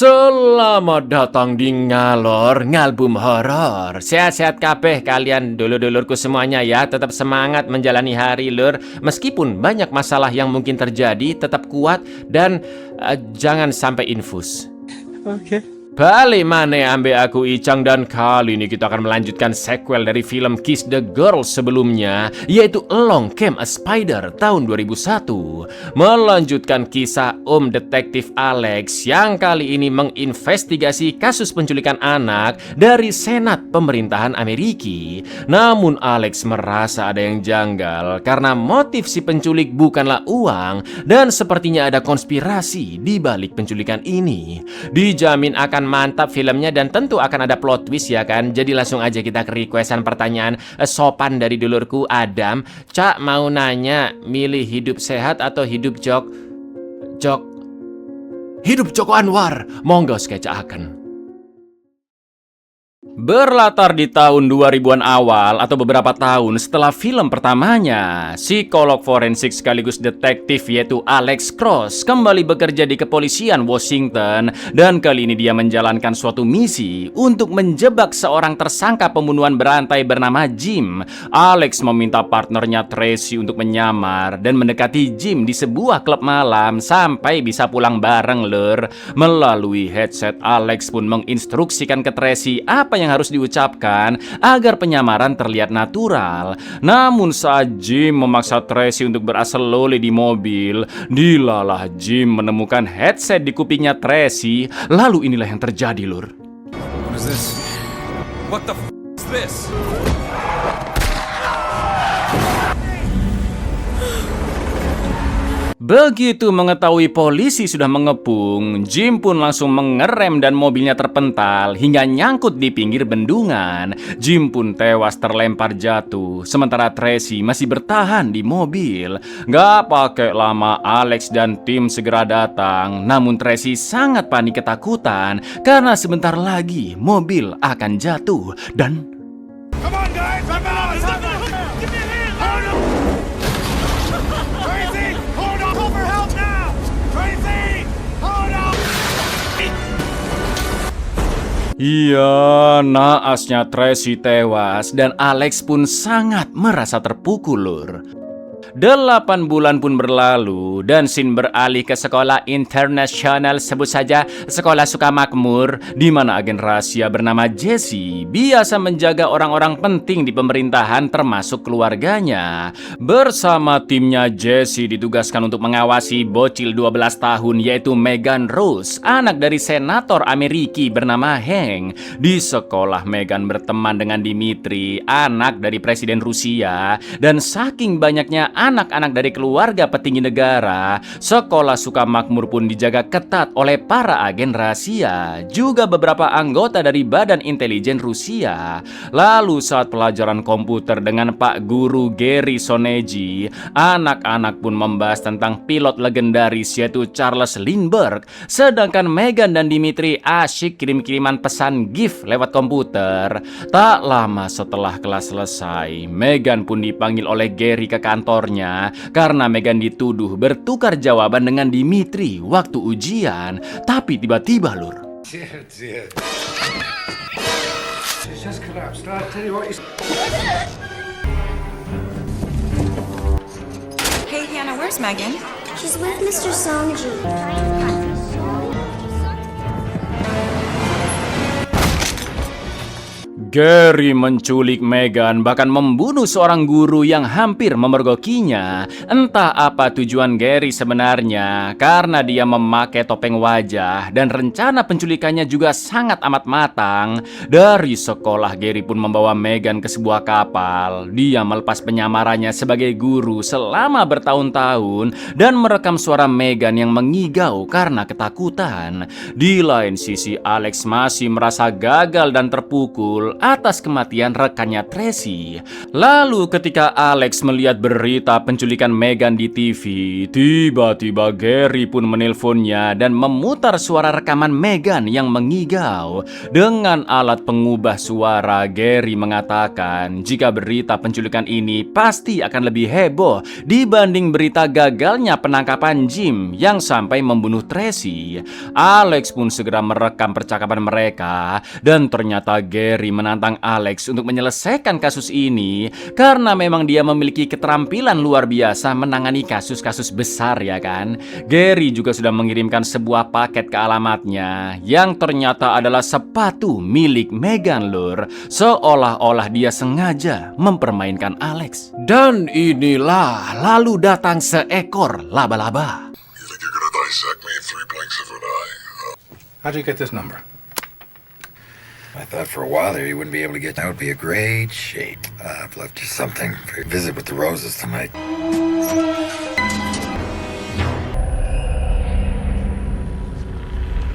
Selamat datang di Ngalor Ngalbum Horor. Sehat-sehat kabeh kalian dulur-dulurku semuanya ya. Tetap semangat menjalani hari lur. Meskipun banyak masalah yang mungkin terjadi, tetap kuat dan jangan sampai infus. Oke. Balik mana ambe aku Icang, dan kali ini kita akan melanjutkan sequel dari film Kiss the Girl sebelumnya, yaitu Along Came a Spider tahun 2001. Melanjutkan kisah Om Detektif Alex yang kali ini menginvestigasi kasus penculikan anak dari Senat pemerintahan Amerika. Namun Alex merasa ada yang janggal karena motif si penculik bukanlah uang, dan sepertinya ada konspirasi di balik penculikan ini. Dijamin akan mantap filmnya dan tentu akan ada plot twist ya kan. Jadi langsung aja kita ke requestan pertanyaan sopan dari dulurku Adam. Cak mau nanya, milih hidup sehat atau hidup hidup Joko Anwar? Monggo sketsaken. Berlatar di tahun 2000-an awal atau beberapa tahun setelah film pertamanya, psikolog forensik sekaligus detektif yaitu Alex Cross kembali bekerja di kepolisian Washington, dan kali ini dia menjalankan suatu misi untuk menjebak seorang tersangka pembunuhan berantai bernama Jim. Alex meminta partnernya Tracy untuk menyamar dan mendekati Jim di sebuah klub malam sampai bisa pulang bareng lur. Melalui headset, Alex pun menginstruksikan ke Tracy apa yang harus diucapkan agar penyamaran terlihat natural. Namun saat Jim memaksa Tracy untuk beraselole di mobil, dilalah Jim menemukan headset di kupingnya Tracy. Lalu inilah yang terjadi lur. What is this? What the f is this? Begitu mengetahui polisi sudah mengepung, Jim pun langsung mengerem dan mobilnya terpental hingga nyangkut di pinggir bendungan. Jim pun tewas terlempar jatuh, sementara Tracy masih bertahan di mobil. Gak pakai lama Alex dan tim segera datang, namun Tracy sangat panik ketakutan karena sebentar lagi mobil akan jatuh dan... Come on, guys! Give me a hand! Hold on! Tracy! Hold on! Call for help now! Tracy! Hold on! Iya, naasnya Tracy tewas dan Alex pun sangat merasa terpukul lur. 8 bulan pun berlalu dan scene beralih ke sekolah internasional, sebut saja Sekolah Sukamakmur, di mana agen rahasia bernama Jesse biasa menjaga orang-orang penting di pemerintahan termasuk keluarganya. Bersama timnya, Jesse ditugaskan untuk mengawasi bocil 12 tahun yaitu Megan Rose, anak dari senator Amerika bernama Hank. Di sekolah, Megan berteman dengan Dimitri, anak dari presiden Rusia, dan saking banyaknya anak-anak dari keluarga petinggi negara, sekolah Sukamakmur pun dijaga ketat oleh para agen rahasia, juga beberapa anggota dari Badan Intelijen Rusia. Lalu saat pelajaran komputer dengan Pak Guru Gary Soneji, anak-anak pun membahas tentang pilot legendaris yaitu Charles Lindbergh, sedangkan Megan dan Dimitri asyik kirim-kiriman pesan GIF lewat komputer. Tak lama setelah kelas selesai, Megan pun dipanggil oleh Gary ke kantornya karena Megan dituduh bertukar jawaban dengan Dimitri waktu ujian. Tapi tiba-tiba lur, Hey Hannah, where's Megan? She's with Mr. Songji. Gary menculik Megan, bahkan membunuh seorang guru yang hampir memergokinya. Entah apa tujuan Gary sebenarnya, karena dia memakai topeng wajah dan rencana penculikannya juga sangat amat matang. Dari sekolah, Gary pun membawa Megan ke sebuah kapal. Dia melepas penyamarannya sebagai guru selama bertahun-tahun dan merekam suara Megan yang mengigau karena ketakutan. Di lain sisi, Alex masih merasa gagal dan terpukul atas kematian rekannya Tracy. Lalu ketika Alex melihat berita penculikan Megan di TV, tiba-tiba Gary pun menelponnya dan memutar suara rekaman Megan yang mengigau. Dengan alat pengubah suara, Gary mengatakan jika berita penculikan ini pasti akan lebih heboh dibanding berita gagalnya penangkapan Jim yang sampai membunuh Tracy. Alex pun segera merekam percakapan mereka dan ternyata Gary menantang Alex untuk menyelesaikan kasus ini karena memang dia memiliki keterampilan luar biasa menangani kasus-kasus besar, ya kan? Gary juga sudah mengirimkan sebuah paket ke alamatnya yang ternyata adalah sepatu milik Megan Lur, seolah-olah dia sengaja mempermainkan Alex. Dan inilah lalu datang seekor laba-laba. You think you're gonna dissect me in 3 blinks of an eye? How'd you get this number? I thought for a while there you wouldn't be able to get. That would be a great shape. I've left you something for your visit with the roses tonight.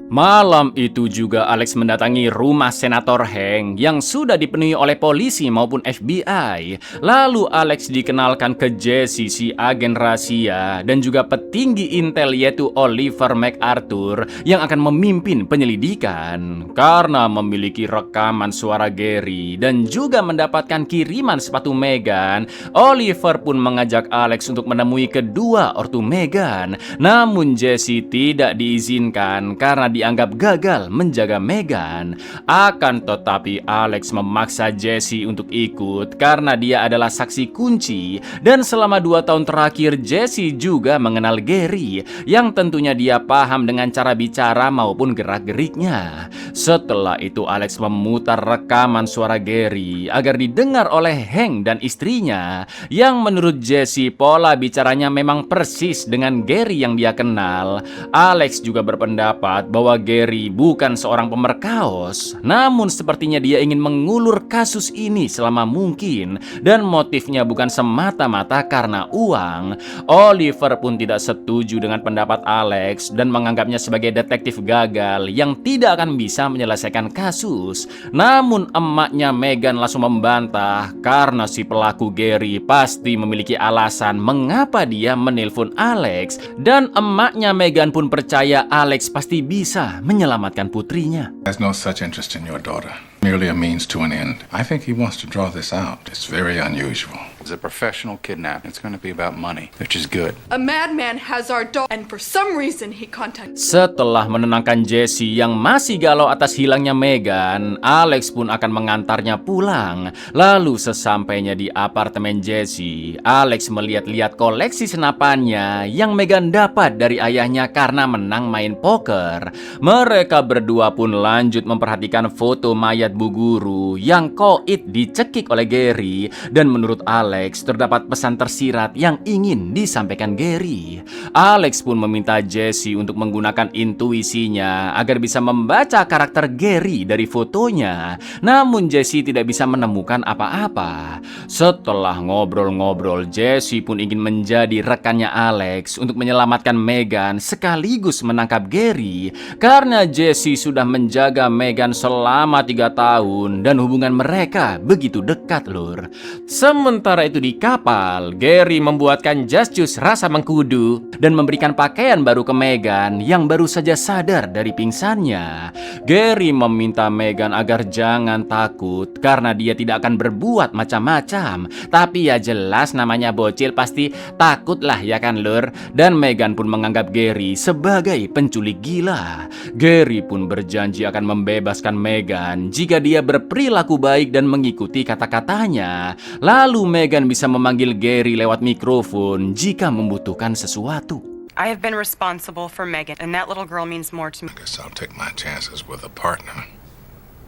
Malam itu juga Alex mendatangi rumah Senator Hank yang sudah dipenuhi oleh polisi maupun FBI. Lalu Alex dikenalkan ke Jesse, si agen rahasia, dan juga petinggi intel yaitu Oliver MacArthur yang akan memimpin penyelidikan. Karena memiliki rekaman suara Gary dan juga mendapatkan kiriman sepatu Megan, Oliver pun mengajak Alex untuk menemui kedua ortu Megan. Namun Jesse tidak diizinkan karena dianggap gagal menjaga Megan. Akan tetapi Alex memaksa Jesse untuk ikut karena dia adalah saksi kunci. Dan selama 2 tahun terakhir Jesse juga mengenal Gary, yang tentunya dia paham dengan cara bicara maupun gerak-geriknya. Setelah itu Alex memutar rekaman suara Gary agar didengar oleh Hank dan istrinya, yang menurut Jesse pola bicaranya memang persis dengan Gary yang dia kenal. Alex juga berpendapat bahwa Gary bukan seorang pemerkaos, namun sepertinya dia ingin mengulur kasus ini selama mungkin dan motifnya bukan semata-mata karena uang. Oliver pun tidak setuju dengan pendapat Alex dan menganggapnya sebagai detektif gagal yang tidak akan bisa menyelesaikan kasus. Namun emaknya Megan langsung membantah karena si pelaku Gary pasti memiliki alasan mengapa dia menelpon Alex, dan emaknya Megan pun percaya Alex pasti bisa menyelamatkan putrinya. Has no such interest in your daughter. Merely a means to an end. I think he wants to draw this out. It's very unusual. It's a professional kidnapping. It's going to be about money, which is good. A madman has our daughter, and for some reason he contacted. Setelah menenangkan Jesse yang masih galau atas hilangnya Megan, Alex pun akan mengantarnya pulang. Lalu sesampainya di apartemen Jesse, Alex melihat-lihat koleksi senapannya yang Megan dapat dari ayahnya karena menang main poker. Mereka berdua pun lanjut memperhatikan foto mayat Bu Guru yang koit dicekik oleh Gary, dan menurut Alex terdapat pesan tersirat yang ingin disampaikan Gary. Alex pun meminta Jesse untuk menggunakan intuisinya agar bisa membaca karakter Gary dari fotonya. Namun Jesse tidak bisa menemukan apa-apa. Setelah ngobrol-ngobrol, Jesse pun ingin menjadi rekannya Alex untuk menyelamatkan Megan sekaligus menangkap Gary, karena Jesse sudah menjaga Megan selama 3 tahun dan hubungan mereka begitu dekat, Lur. Sementara itu di kapal, Gary membuatkan jas jus rasa mengkudu dan memberikan pakaian baru ke Megan yang baru saja sadar dari pingsannya. Gary meminta Megan agar jangan takut karena dia tidak akan berbuat macam-macam. Tapi ya jelas namanya bocil pasti takut lah, ya kan, Lur? Dan Megan pun menganggap Gary sebagai penculik gila. Gary pun berjanji akan membebaskan Megan jika dia berperilaku baik dan mengikuti kata-katanya. Lalu Megan bisa memanggil Gary lewat mikrofon jika membutuhkan sesuatu. I have been responsible for Megan, and that little girl means more to me. Guess I'll take my chances with a partner.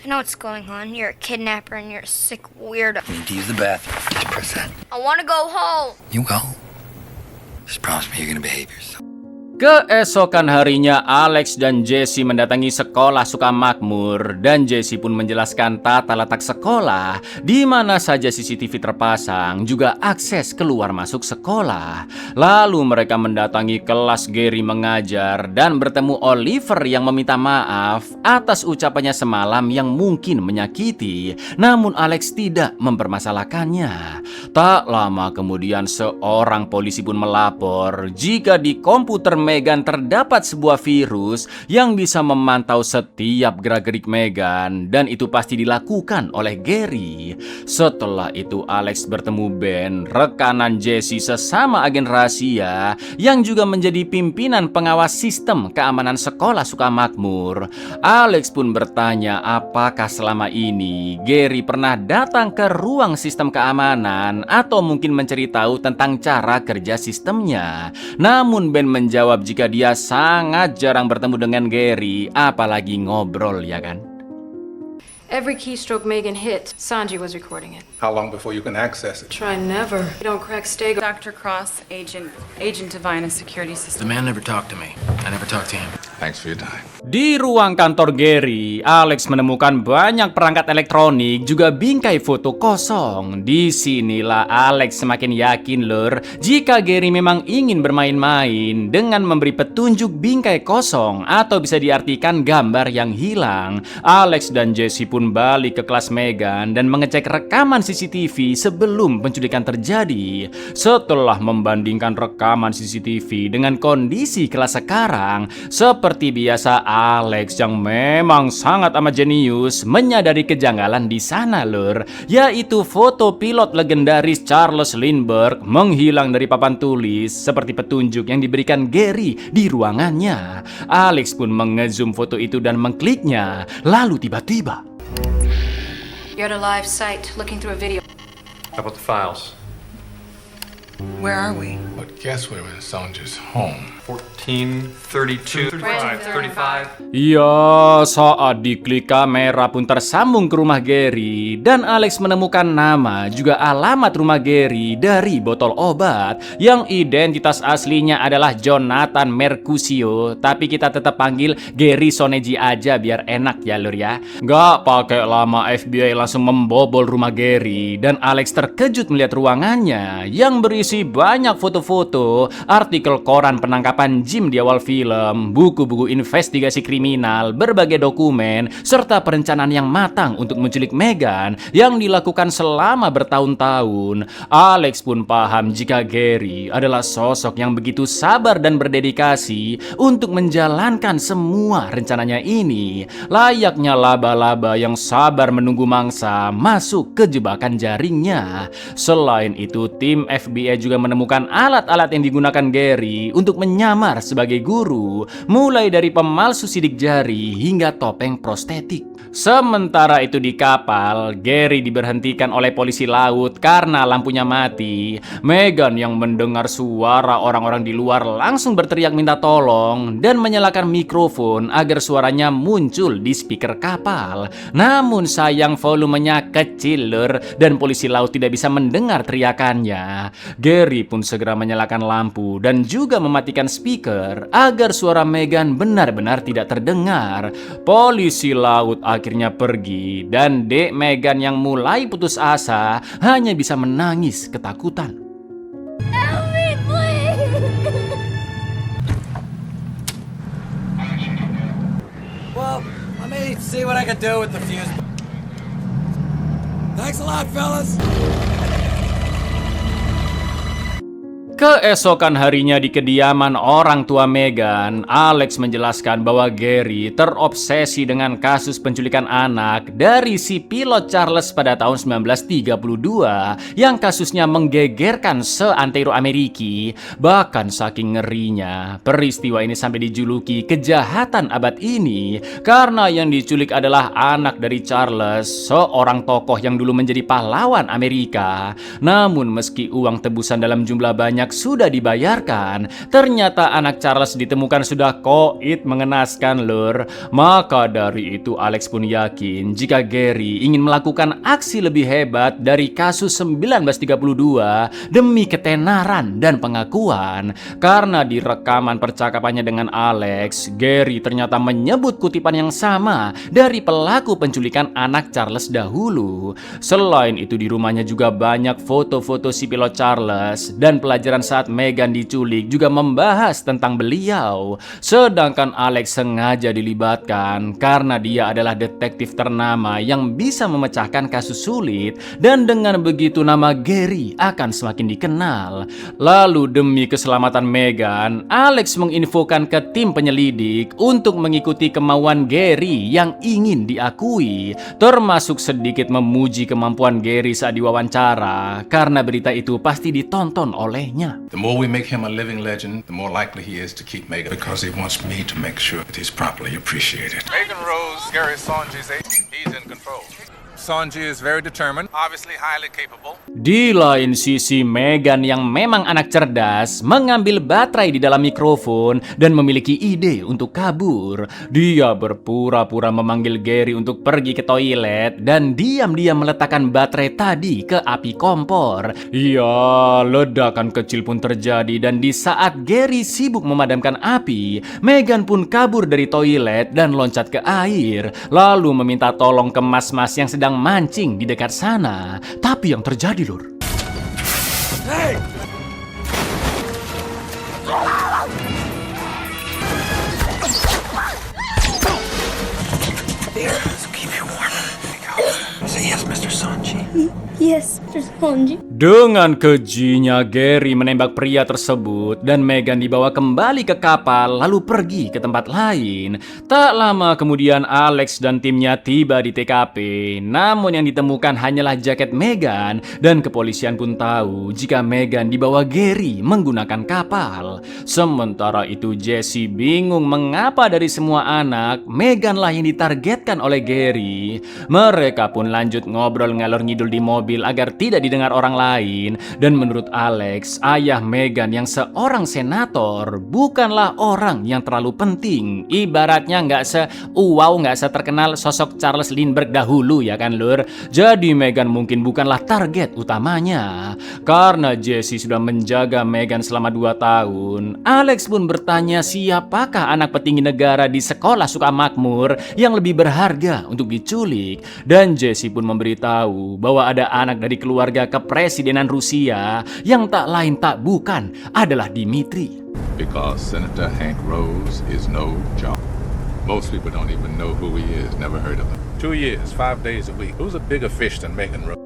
I know what's going on. You're a kidnapper and you're a sick weirdo. You need to use the bathroom. Just press that. I want to go home. You go. Just promise me you're gonna behave yourself. Keesokan harinya, Alex dan Jesse mendatangi sekolah Sukamakmur dan Jesse pun menjelaskan tata letak sekolah, di mana saja CCTV terpasang, juga akses keluar masuk sekolah. Lalu mereka mendatangi kelas Gary mengajar dan bertemu Oliver yang meminta maaf atas ucapannya semalam yang mungkin menyakiti, namun Alex tidak mempermasalahkannya. Tak lama kemudian seorang polisi pun melapor jika di komputer Megan terdapat sebuah virus yang bisa memantau setiap gerak-gerik Megan, dan itu pasti dilakukan oleh Gary. Setelah itu Alex bertemu Ben, rekanan Jesse sesama agen rahasia yang juga menjadi pimpinan pengawas sistem keamanan sekolah Sukamakmur. Alex pun bertanya apakah selama ini Gary pernah datang ke ruang sistem keamanan atau mungkin mencari tahu tentang cara kerja sistemnya. Namun Ben menjawab jika dia sangat jarang bertemu dengan Gary, apalagi ngobrol, ya kan? Every keystroke Megan hit, Sanji was recording it. How long before you can access it? Try never. You don't crack Stego. Dr. Cross, Agent Divine, security The system. man never talked to me. I never talked to him. Thanks for your time. Di ruang kantor Gary, Alex menemukan banyak perangkat elektronik juga bingkai foto kosong. Disinilah Alex semakin yakin lur jika Gary memang ingin bermain-main dengan memberi petunjuk bingkai kosong atau bisa diartikan gambar yang hilang. Alex dan Jesse pun balik ke kelas Megan dan mengecek rekaman CCTV sebelum penculikan terjadi. Setelah membandingkan rekaman CCTV dengan kondisi kelas sekarang, seperti biasa Alex yang memang sangat amat jenius menyadari kejanggalan di sana lur, yaitu foto pilot legendaris Charles Lindbergh menghilang dari papan tulis seperti petunjuk yang diberikan Gary di ruangannya. Alex pun mengezoom foto itu dan mengkliknya, lalu tiba-tiba You're at a live site, looking through a video. How about the files? Where are we? But guess we're in Sanji's home. 1432. 35. ya, saat diklik kamera pun tersambung ke rumah Gary dan Alex menemukan nama juga alamat rumah Gary dari botol obat yang identitas aslinya adalah Jonathan Mercutio, tapi kita tetap panggil Gary Soneji aja biar enak ya lur ya. Gak pakai lama FBI langsung membobol rumah Gary dan Alex terkejut melihat ruangannya yang berisi banyak foto-foto, artikel koran penangkapan Jim di awal film, buku-buku investigasi kriminal, berbagai dokumen, serta perencanaan yang matang untuk menculik Megan yang dilakukan selama bertahun-tahun. Alex pun paham jika Gary adalah sosok yang begitu sabar dan berdedikasi untuk menjalankan semua rencananya ini, layaknya laba-laba yang sabar menunggu mangsa masuk ke jebakan jaringnya. Selain itu, tim FBI juga menemukan alat-alat yang digunakan Gary untuk menyamar sebagai guru, mulai dari pemalsu sidik jari hingga topeng prostetik. Sementara itu di kapal, Gary diberhentikan oleh polisi laut karena lampunya mati. Megan yang mendengar suara orang-orang di luar langsung berteriak minta tolong dan menyalakan mikrofon agar suaranya muncul di speaker kapal. Namun sayang volumenya kecil lur dan polisi laut tidak bisa mendengar teriakannya. Gary pun segera menyalakan lampu dan juga mematikan speaker agar suara Megan benar-benar tidak terdengar. Polisi laut akhirnya pergi dan Dek Megan yang mulai putus asa hanya bisa menangis ketakutan. Help me, please! Well, let me see what I can do with the fuse. Thanks a lot, fellas. Keesokan harinya di kediaman orang tua Megan, Alex menjelaskan bahwa Gary terobsesi dengan kasus penculikan anak dari si pilot Charles pada tahun 1932 yang kasusnya menggegerkan seantero Amerika. Bahkan saking ngerinya, peristiwa ini sampai dijuluki kejahatan abad ini karena yang diculik adalah anak dari Charles, seorang tokoh yang dulu menjadi pahlawan Amerika. Namun meski uang tebusan dalam jumlah banyak banyak sudah dibayarkan. Ternyata anak Charles ditemukan sudah koit mengenaskan, lur. Maka dari itu Alex pun yakin jika Gary ingin melakukan aksi lebih hebat dari kasus 1932 demi ketenaran dan pengakuan. Karena di rekaman percakapannya dengan Alex, Gary ternyata menyebut kutipan yang sama dari pelaku penculikan anak Charles dahulu. Selain itu di rumahnya juga banyak foto-foto si pilot Charles, dan pelajaran saat Meghan diculik juga membahas tentang beliau. Sedangkan Alex sengaja dilibatkan karena dia adalah detektif ternama yang bisa memecahkan kasus sulit, dan dengan begitu nama Gary akan semakin dikenal. Lalu demi keselamatan Meghan, Alex menginfokan ke tim penyelidik untuk mengikuti kemauan Gary yang ingin diakui, termasuk sedikit memuji kemampuan Gary saat diwawancara, karena berita itu pasti ditonton olehnya. The more we make him a living legend, the more likely he is to keep Megan, because he wants me to make sure that he's properly appreciated. Megan Rose, Gary Sanji's agent. He's in control. Sanji is very determined, obviously highly capable. Di lain sisi, Meghan yang memang anak cerdas mengambil baterai di dalam mikrofon dan memiliki ide untuk kabur. Dia berpura-pura memanggil Gary untuk pergi ke toilet dan diam-diam meletakkan baterai tadi ke api kompor. Ya, ledakan kecil pun terjadi, dan di saat Gary sibuk memadamkan api, Meghan pun kabur dari toilet dan loncat ke air, lalu meminta tolong ke mas-mas yang sedang mancing di dekat sana. Tapi yang terjadi, lur, Keep you warm. Say yes, Mr. Sanji. Yes, Mr. Sanji. dengan kejinya Gary menembak pria tersebut dan Meghan dibawa kembali ke kapal lalu pergi ke tempat lain. Tak lama kemudian Alex dan timnya tiba di TKP, namun yang ditemukan hanyalah jaket Meghan, dan kepolisian pun tahu jika Meghan dibawa Gary menggunakan kapal. Sementara itu Jesse bingung mengapa dari semua anak Meghan lah yang ditargetkan oleh Gary. Mereka pun lanjut ngobrol ngalor ngidul di mobil agar tidak didengar orang lain. Dan menurut Alex, ayah Meghan yang seorang senator bukanlah orang yang terlalu penting. Ibaratnya nggak seterkenal sosok Charles Lindbergh dahulu, ya kan, lur? Jadi Meghan mungkin bukanlah target utamanya. Karena Jesse sudah menjaga Meghan selama 2 tahun, Alex pun bertanya siapakah anak petinggi negara di sekolah Sukamakmur yang lebih berharga untuk diculik. Dan Jesse pun memberitahu bahwa ada anak dari keluarga kepresidenan Rusia yang tak lain tak bukan adalah Dimitri. Because Senator Hank Rose is no joke. Most people don't even know who he is, never heard of him. 2 years, 5 days a week. Who's a bigger fish than Megan Rose?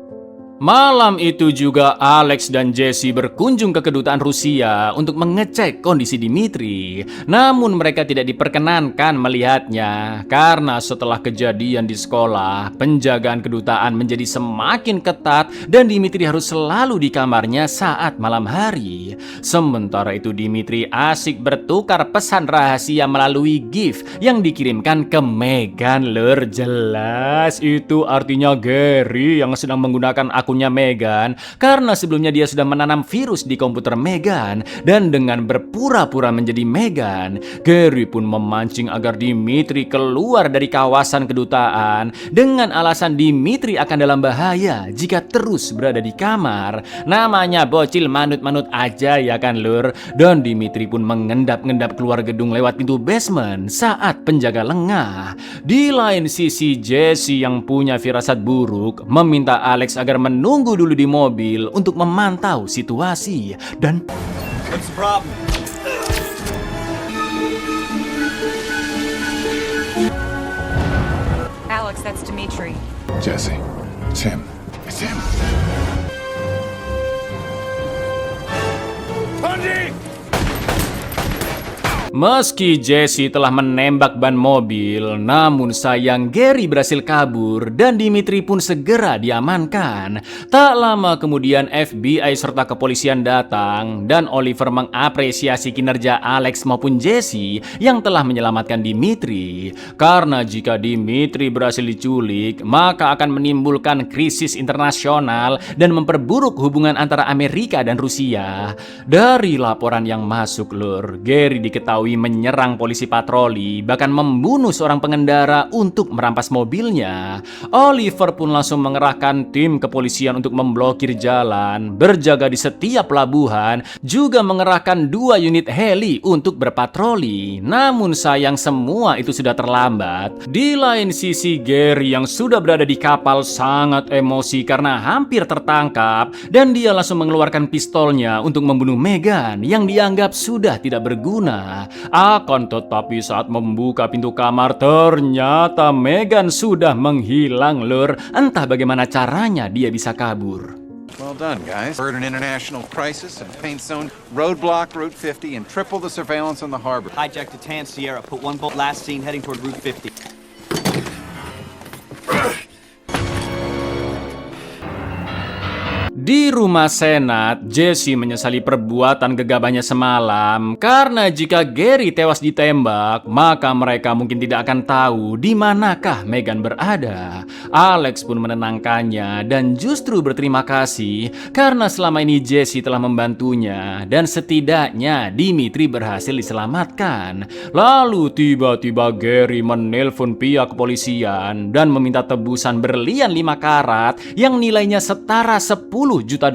Malam itu juga Alex dan Jesse berkunjung ke kedutaan Rusia untuk mengecek kondisi Dimitri. Namun mereka tidak diperkenankan melihatnya karena setelah kejadian di sekolah, penjagaan kedutaan menjadi semakin ketat dan Dimitri harus selalu di kamarnya saat malam hari. Sementara itu Dimitri asik bertukar pesan rahasia melalui gift yang dikirimkan ke Meghan, lur. Jelas itu artinya Gary yang sedang menggunakan akunnya Meghan karena sebelumnya dia sudah menanam virus di komputer Meghan. Dan dengan berpura-pura menjadi Meghan, Gary pun memancing agar Dimitri keluar dari kawasan kedutaan dengan alasan Dimitri akan dalam bahaya jika terus berada di kamar. Namanya bocil manut-manut aja, ya kan, lur? Dan Dimitri pun mengendap-endap keluar gedung lewat pintu basement saat penjaga lengah. Di lain sisi, Jesse yang punya firasat buruk meminta Alex agar menunggu dulu di mobil untuk memantau situasi. Dan What's the problem? Alex, that's Dimitri. Jesse, it's him. It's him. Sanji! Meski Jesse telah menembak ban mobil, namun sayang Gary berhasil kabur dan Dimitri pun segera diamankan. Tak lama kemudian FBI serta kepolisian datang dan Oliver mengapresiasi kinerja Alex maupun Jesse yang telah menyelamatkan Dimitri. Karena jika Dimitri berhasil diculik, maka akan menimbulkan krisis internasional dan memperburuk hubungan antara Amerika dan Rusia. Dari laporan yang masuk, Lur, Gary diketahui menyerang polisi patroli, bahkan membunuh seorang pengendara untuk merampas mobilnya. Oliver pun langsung mengerahkan tim kepolisian untuk memblokir jalan, berjaga di setiap pelabuhan, juga mengerahkan 2 unit heli untuk berpatroli. Namun sayang semua itu sudah terlambat. Di lain sisi, Gary yang sudah berada di kapal sangat emosi karena hampir tertangkap dan dia langsung mengeluarkan pistolnya untuk membunuh Megan yang dianggap sudah tidak berguna. Akan tetapi saat membuka pintu kamar, ternyata Megan sudah menghilang, Lur. Entah bagaimana caranya dia bisa kabur. Well done, guys. Heard an international crisis and paint zone, roadblock Route 50, and triple the surveillance on the harbor. Hijacked a Tan Sierra, put 1 boat last seen heading toward Route 50. Di rumah Senat, Jesse menyesali perbuatan gegabahnya semalam karena jika Gary tewas ditembak, maka mereka mungkin tidak akan tahu di manakah Megan berada. Alex pun menenangkannya dan justru berterima kasih karena selama ini Jesse telah membantunya dan setidaknya Dimitri berhasil diselamatkan. Lalu tiba-tiba Gary menelpon pihak kepolisian dan meminta tebusan berlian 5 karat yang nilainya setara $10 juta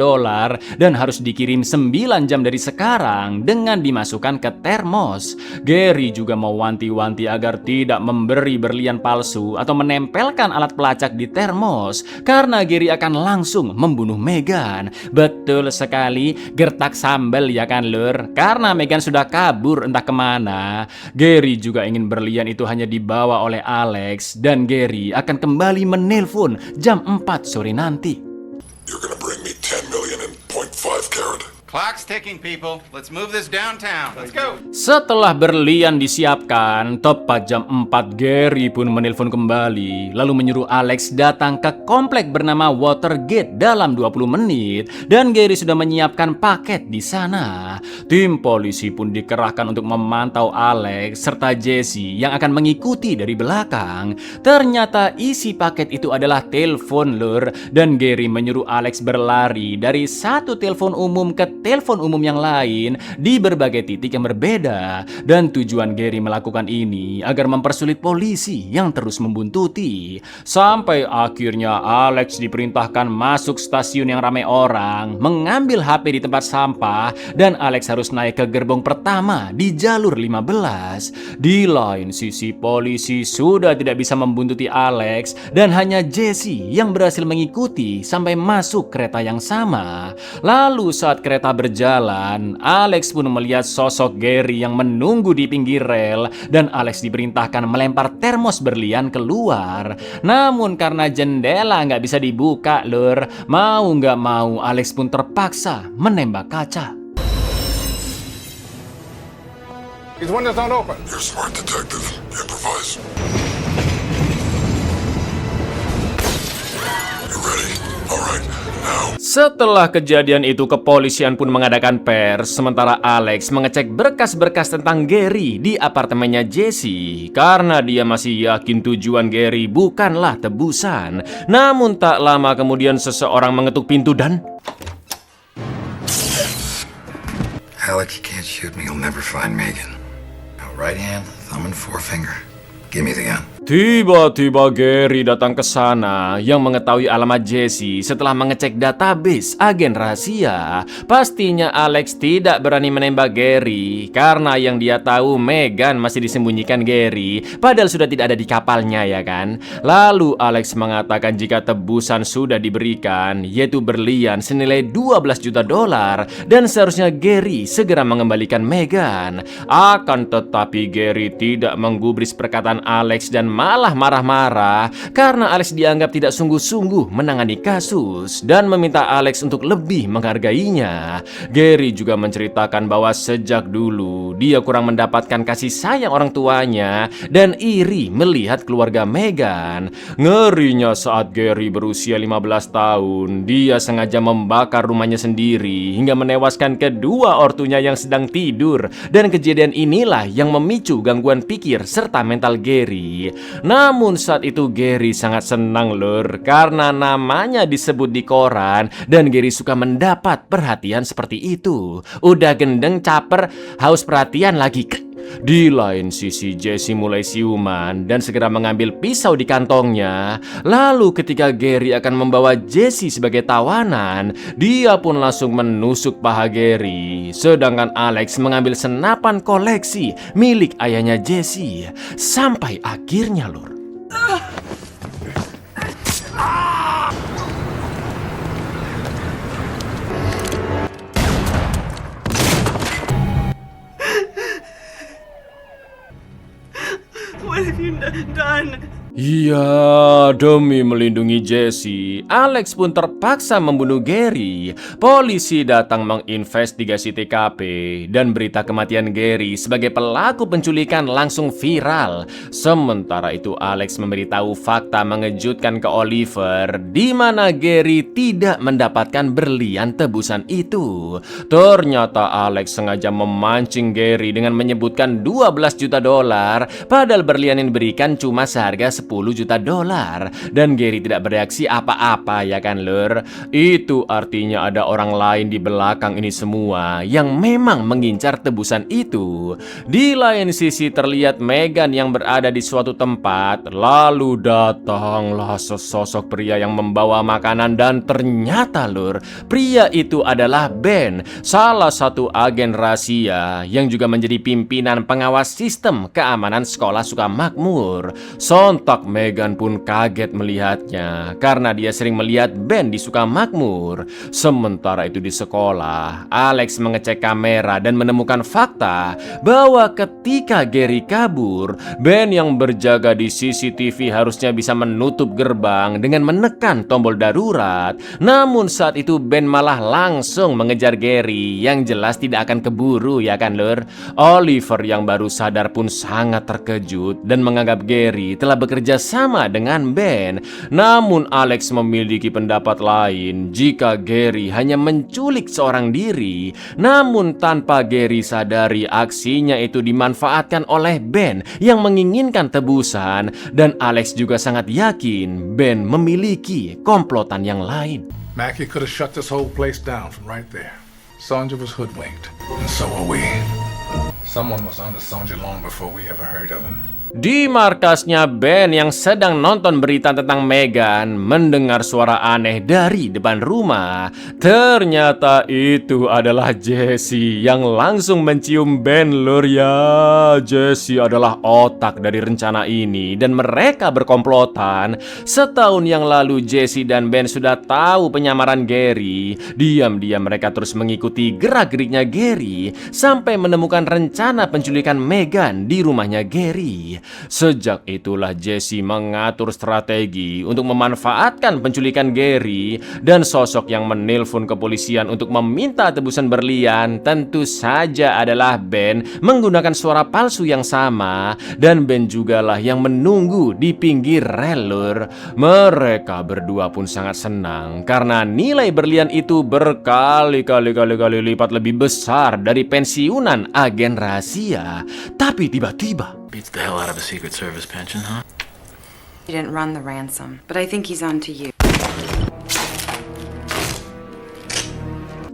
dan harus dikirim 9 jam dari sekarang dengan dimasukkan ke termos. Gary juga mewanti-wanti agar tidak memberi berlian palsu atau menempelkan alat pelacak di termos karena Gary akan langsung membunuh Megan. Betul sekali, gertak sambal ya kan, Lur? Karena Megan sudah kabur entah kemana. Gary juga ingin berlian itu hanya dibawa oleh Alex dan Gary akan kembali menelpon jam 4 sore nanti. You're gonna bring me 10 million in 0.5 carat. Clock's ticking, people. Let's move this downtown. Let's go. Setelah berlian disiapkan, tepat jam 4 Gary pun menelpon kembali, lalu menyuruh Alex datang ke komplek bernama Watergate dalam 20 menit dan Gary sudah menyiapkan paket di sana. Tim polisi pun dikerahkan untuk memantau Alex serta Jesse yang akan mengikuti dari belakang. Ternyata isi paket itu adalah telepon, Lur, dan Gary menyuruh Alex berlari dari satu telepon umum ke telepon umum yang lain di berbagai titik yang berbeda. Dan tujuan Gary melakukan ini agar mempersulit polisi yang terus membuntuti. Sampai akhirnya Alex diperintahkan masuk stasiun yang ramai orang, mengambil HP di tempat sampah, dan Alex harus naik ke gerbong pertama di jalur 15. Di lain sisi, polisi sudah tidak bisa membuntuti Alex dan hanya Jesse yang berhasil mengikuti sampai masuk kereta yang sama. Lalu saat kereta berjalan, Alex pun melihat sosok Gary yang menunggu di pinggir rel dan Alex diperintahkan melempar termos berlian keluar. Namun karena jendela nggak bisa dibuka, Lur, mau nggak mau Alex pun terpaksa menembak kaca. These windows don't open. You're smart, detective. Improvise. You ready? All right. Now. Setelah kejadian itu, kepolisian pun mengadakan pers, sementara Alex mengecek berkas-berkas tentang Gary di apartemennya Jesse karena dia masih yakin tujuan Gary bukanlah tebusan. Namun tak lama kemudian seseorang mengetuk pintu dan Alex, you can't shoot me. You'll never find Megan. Now, right hand, thumb, and forefinger. Give me the gun. tiba-tiba Gary datang ke sana yang mengetahui alamat Jesse setelah mengecek database agen rahasia. Pastinya Alex tidak berani menembak Gary karena yang dia tahu Megan masih disembunyikan Gary, padahal sudah tidak ada di kapalnya, ya kan? Lalu Alex mengatakan jika tebusan sudah diberikan, yaitu berlian senilai $12 juta dan seharusnya Gary segera mengembalikan Megan. Akan tetapi Gary tidak menggubris perkataan Alex dan malah marah-marah karena Alex dianggap tidak sungguh-sungguh menangani kasus dan meminta Alex untuk lebih menghargainya. Gary juga menceritakan bahwa sejak dulu dia kurang mendapatkan kasih sayang orang tuanya dan iri melihat keluarga Megan. Ngerinya saat Gary berusia 15 tahun, dia sengaja membakar rumahnya sendiri hingga menewaskan kedua ortunya yang sedang tidur, dan kejadian inilah yang memicu gangguan pikir serta mental Gary. Namun saat itu Gary sangat senang lur karena namanya disebut di koran dan Gary suka mendapat perhatian seperti itu. Udah gendeng, caper, haus perhatian lagi. Di lain sisi, Jesse mulai siuman dan segera mengambil pisau di kantongnya. Lalu ketika Gary akan membawa Jesse sebagai tawanan, dia pun langsung menusuk paha Gary. Sedangkan Alex mengambil senapan koleksi milik ayahnya Jesse. Sampai akhirnya lur, What have you done? iya, demi melindungi Jesse, Alex pun terpaksa membunuh Gary. Polisi datang menginvestigasi TKP dan berita kematian Gary sebagai pelaku penculikan langsung viral. Sementara itu Alex memberitahu fakta mengejutkan ke Oliver di mana Gary tidak mendapatkan berlian tebusan itu. Ternyata Alex sengaja memancing Gary dengan menyebutkan 12 juta dolar, padahal berlian yang diberikan cuma seharga 10 juta dolar. Dan Gary tidak bereaksi apa-apa ya kan lur. Itu artinya ada orang lain di belakang ini semua yang memang mengincar tebusan itu. Di lain sisi terlihat Megan yang berada di suatu tempat. Lalu datanglah sesosok pria yang membawa makanan dan ternyata lur, pria itu adalah Ben, salah satu agen rahasia yang juga menjadi pimpinan pengawas sistem keamanan sekolah Sukamakmur. Sontak Megan pun kaget melihatnya karena dia sering melihat Ben di Sukamakmur. Sementara itu di sekolah, Alex mengecek kamera dan menemukan fakta bahwa ketika Gary kabur, Ben yang berjaga di CCTV harusnya bisa menutup gerbang dengan menekan tombol darurat. Namun saat itu Ben malah langsung mengejar Gary yang jelas tidak akan keburu ya kan lur. Oliver yang baru sadar pun sangat terkejut dan menganggap Gary telah bekerja sama dengan Ben. Namun Alex memiliki pendapat lain jika Gary hanya menculik seorang diri. Namun tanpa Gary sadari aksinya itu dimanfaatkan oleh Ben yang menginginkan tebusan. Dan Alex juga sangat yakin Ben memiliki komplotan yang lain. Mackie could have shut this whole place down from right there. Sonja was hoodwinked, and so were we. Someone was onto Sonja long before we ever heard of him. Di markasnya, Ben yang sedang nonton berita tentang Megan mendengar suara aneh dari depan rumah. Ternyata itu adalah Jesse yang langsung mencium Ben lur ya. Jesse adalah otak dari rencana ini dan mereka berkomplotan. Setahun yang lalu Jesse dan Ben sudah tahu penyamaran Gary. Diam-diam mereka terus mengikuti gerak-geriknya Gary sampai menemukan rencana penculikan Megan di rumahnya Gary. Sejak itulah Jesse mengatur strategi untuk memanfaatkan penculikan Gary, dan sosok yang menelpon kepolisian untuk meminta tebusan berlian tentu saja adalah Ben menggunakan suara palsu yang sama, dan Ben jugalah yang menunggu di pinggir rel lur. Mereka berdua pun sangat senang karena nilai berlian itu berkali-kali lipat lebih besar dari pensiunan agen rahasia. Tapi tiba-tiba Beats the hell out of a Secret Service pension, huh? He didn't run the ransom, but I think he's on to you.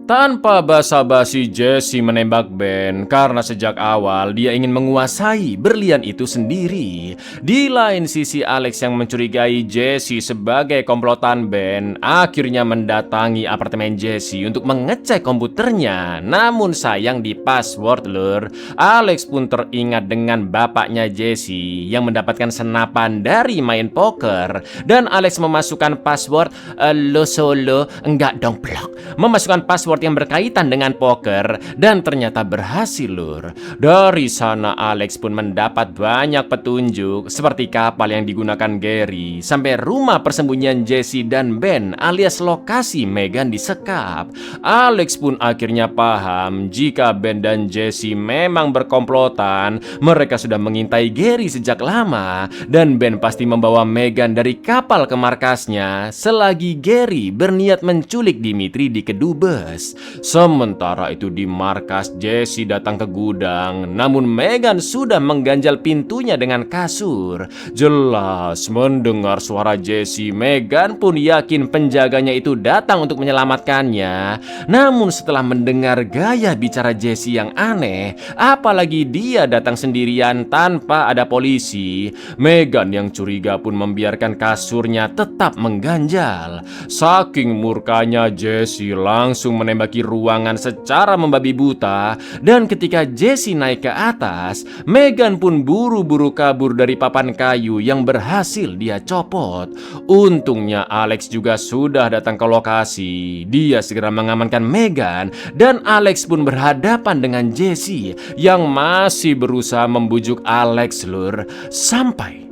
tanpa basa-basi Jesse menembak Ben karena sejak awal dia ingin menguasai berlian itu sendiri. Di lain sisi Alex yang mencurigai Jesse sebagai komplotan Ben akhirnya mendatangi apartemen Jesse untuk mengecek komputernya. Namun sayang di password lur. Alex pun teringat dengan bapaknya Jesse yang mendapatkan senapan dari main poker. Dan Alex memasukkan password lo solo, enggak dong blok. Memasukkan password password yang berkaitan dengan poker dan ternyata berhasil, Lur. Dari sana Alex pun mendapat banyak petunjuk seperti kapal yang digunakan Gary sampai rumah persembunyian Jesse dan Ben alias lokasi Megan disekap. Alex pun akhirnya paham jika Ben dan Jesse memang berkomplotan. Mereka sudah mengintai Gary sejak lama dan Ben pasti membawa Megan dari kapal ke markasnya selagi Gary berniat menculik Dimitri di kedubes. Sementara itu di markas, Jesse datang ke gudang, namun Megan sudah mengganjal pintunya dengan kasur. Jelas mendengar suara Jesse, Megan pun yakin penjaganya itu datang untuk menyelamatkannya. Namun setelah mendengar gaya bicara Jesse yang aneh, apalagi dia datang sendirian tanpa ada polisi, Megan yang curiga pun membiarkan kasurnya tetap mengganjal. Saking murkanya, Jesse langsung menembaki ruangan secara membabi buta. Dan ketika Jesse naik ke atas, Megan pun buru-buru kabur dari papan kayu yang berhasil dia copot. Untungnya Alex juga sudah datang ke lokasi. Dia segera mengamankan Megan dan Alex pun berhadapan dengan Jesse yang masih berusaha membujuk Alex, Lur, sampai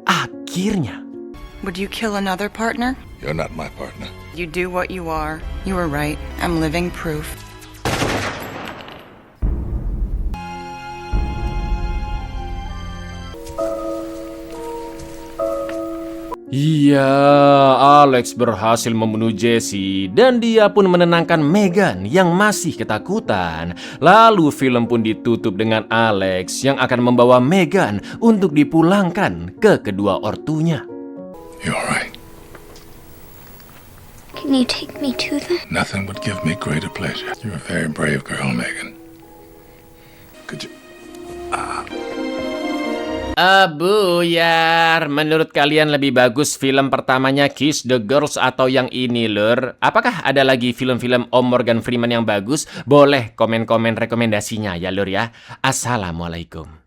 akhirnya. Would you kill another partner? You're not my partner. You do what you are. You were right. I'm living proof. Iya, Alex berhasil membunuh Jesse dan dia pun menenangkan Megan yang masih ketakutan. Lalu film pun ditutup dengan Alex yang akan membawa Megan untuk dipulangkan ke kedua ortunya. You alright? Can you take me to them? Nothing would give me greater pleasure. You're a very brave girl, Megan. Could you... Buyar, menurut kalian lebih bagus film pertamanya Kiss the Girls atau yang ini, Lur? Apakah ada lagi film-film Om Morgan Freeman yang bagus? Boleh komen-komen rekomendasinya ya, Lur ya. Assalamualaikum.